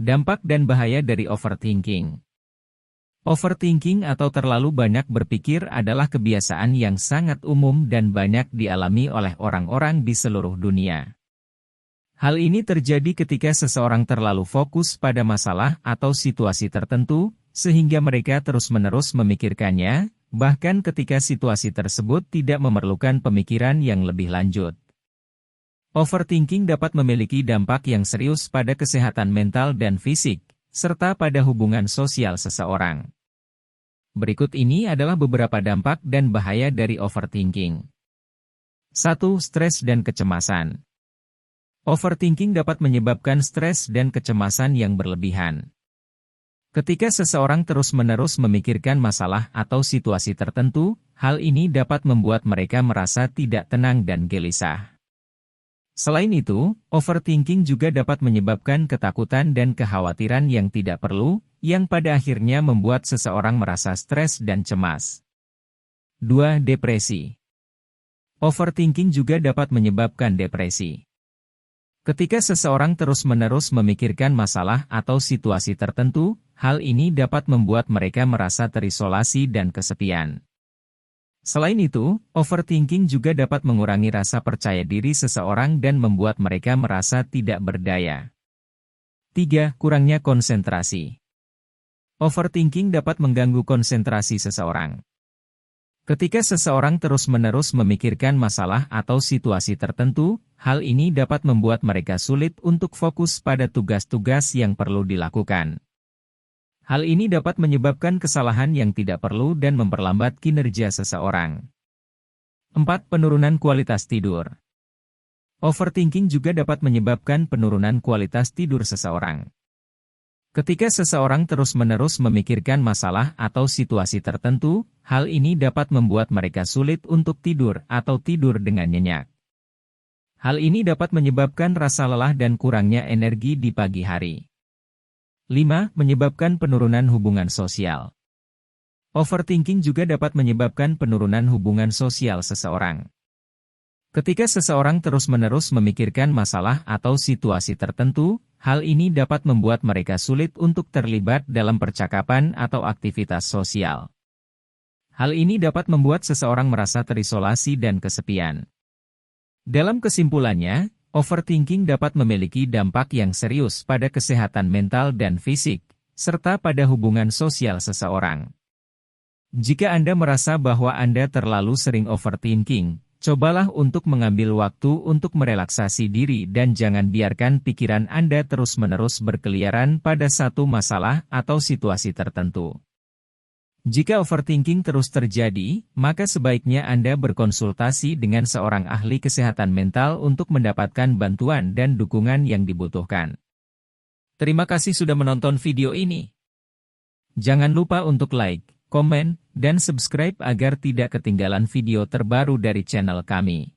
Dampak dan bahaya dari overthinking. Overthinking atau terlalu banyak berpikir adalah kebiasaan yang sangat umum dan banyak dialami oleh orang-orang di seluruh dunia. Hal ini terjadi ketika seseorang terlalu fokus pada masalah atau situasi tertentu, sehingga mereka terus-menerus memikirkannya, bahkan ketika situasi tersebut tidak memerlukan pemikiran yang lebih lanjut. Overthinking dapat memiliki dampak yang serius pada kesehatan mental dan fisik, serta pada hubungan sosial seseorang. Berikut ini adalah beberapa dampak dan bahaya dari overthinking. 1. Stres dan kecemasan. Overthinking dapat menyebabkan stres dan kecemasan yang berlebihan. Ketika seseorang terus-menerus memikirkan masalah atau situasi tertentu, hal ini dapat membuat mereka merasa tidak tenang dan gelisah. Selain itu, overthinking juga dapat menyebabkan ketakutan dan kekhawatiran yang tidak perlu, yang pada akhirnya membuat seseorang merasa stres dan cemas. 2. Depresi. Overthinking juga dapat menyebabkan depresi. Ketika seseorang terus-menerus memikirkan masalah atau situasi tertentu, hal ini dapat membuat mereka merasa terisolasi dan kesepian. Selain itu, overthinking juga dapat mengurangi rasa percaya diri seseorang dan membuat mereka merasa tidak berdaya. 3. Kurangnya konsentrasi. Overthinking dapat mengganggu konsentrasi seseorang. Ketika seseorang terus-menerus memikirkan masalah atau situasi tertentu, hal ini dapat membuat mereka sulit untuk fokus pada tugas-tugas yang perlu dilakukan. Hal ini dapat menyebabkan kesalahan yang tidak perlu dan memperlambat kinerja seseorang. 4. Penurunan kualitas tidur. Overthinking juga dapat menyebabkan penurunan kualitas tidur seseorang. Ketika seseorang terus-menerus memikirkan masalah atau situasi tertentu, hal ini dapat membuat mereka sulit untuk tidur atau tidur dengan nyenyak. Hal ini dapat menyebabkan rasa lelah dan kurangnya energi di pagi hari. 5. Menyebabkan penurunan hubungan sosial. Overthinking juga dapat menyebabkan penurunan hubungan sosial seseorang. Ketika seseorang terus-menerus memikirkan masalah atau situasi tertentu, hal ini dapat membuat mereka sulit untuk terlibat dalam percakapan atau aktivitas sosial. Hal ini dapat membuat seseorang merasa terisolasi dan kesepian. Dalam kesimpulannya, overthinking dapat memiliki dampak yang serius pada kesehatan mental dan fisik, serta pada hubungan sosial seseorang. Jika Anda merasa bahwa Anda terlalu sering overthinking, cobalah untuk mengambil waktu untuk merelaksasi diri dan jangan biarkan pikiran Anda terus-menerus berkeliaran pada satu masalah atau situasi tertentu. Jika overthinking terus terjadi, maka sebaiknya Anda berkonsultasi dengan seorang ahli kesehatan mental untuk mendapatkan bantuan dan dukungan yang dibutuhkan. Terima kasih sudah menonton video ini. Jangan lupa untuk like, komen, dan subscribe agar tidak ketinggalan video terbaru dari channel kami.